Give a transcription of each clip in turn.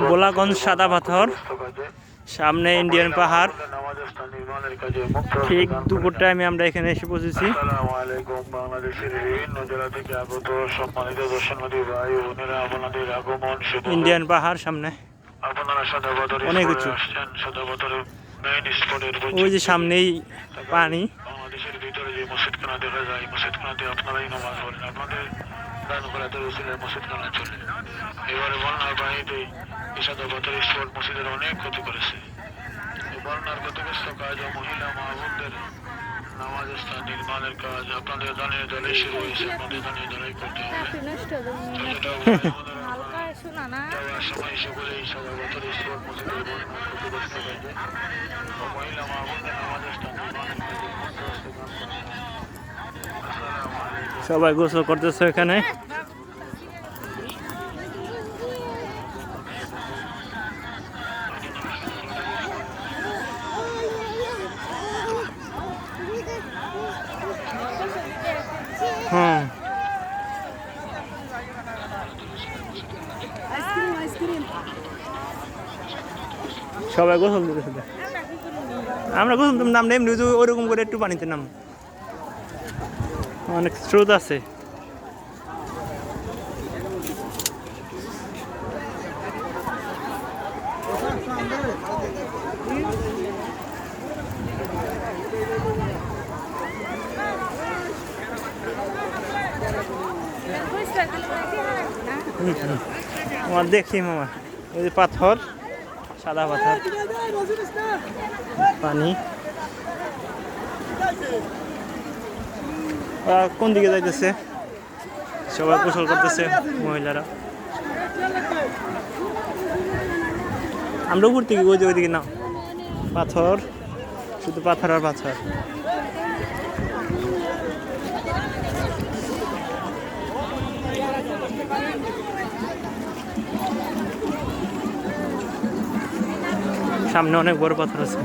গোলাগঞ্জ সাদা পাথর, সামনে ইন্ডিয়ান পাহাড়। ঠিক দুপুর টাইমে আমরা এখানে এসে পৌঁছেছি। বাংলাদেশের বিভিন্ন জেলা থেকে আগত সম্মানিত দর্শনার্থী ভাই বোনেরা, আপনাদের আগমন শুভ। ইন্ডিয়ান পাহাড় সামনে আপনারা সাদা পাথর অনেক স্পটে উঁচু। আসছেন। সাদা পাথরের মেইন স্পটের ওই যে সামনেই পানি। বাংলাদেশের ভিতরে যে মসজিদখানা দেখা যায়, মসজিদখানাতে আপনারাই নামাজ পড়েন। আপনাদের দান করাতে উসিলায় মসজিদখানা চলে। এবারে বন্যার পানিতে এই সাদা পাথর স্পট মসজিদের অনেক ক্ষতি করেছে। বন্যার ক্ষতিগ্রস্ত কাজ ও মহিলা মা-বোনদের নামাজ স্থান নির্মাণের কাজ আপনাদের দানের দলে শুরু হয়েছে। আপনাদের দানের দলেই করতে হবে। যাওয়ার সময় সকলেই সাদা পাথর স্পট মসজিদের বন্যার ক্ষতিগ্রস্ত কাজে ও মহিলা মা-বোনদের নামাজ স্থান নির্মাণের কাজে সবাই গোসল করতেছে এখানে। সবাই গোসল দিতেছে। আমরা গোসল নাম এমনি ওরকম করে একটু পানিতে নাম, অনেক স্রোত আছে। আমার দেখি মামা, ওই যে পাথর, সাদা পাথর, পানি। কোন দিকে যাইতেছে? সবাই গোসল করতেছে মহিলারা। আমরা উপর থেকে ওইদিকে না, পাথর, শুধু পাথর আর পাথর। সামনে অনেক বড় পাথর আছে।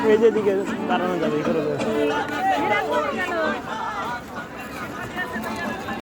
এই যে দিকে দাঁড়ানো যাবে।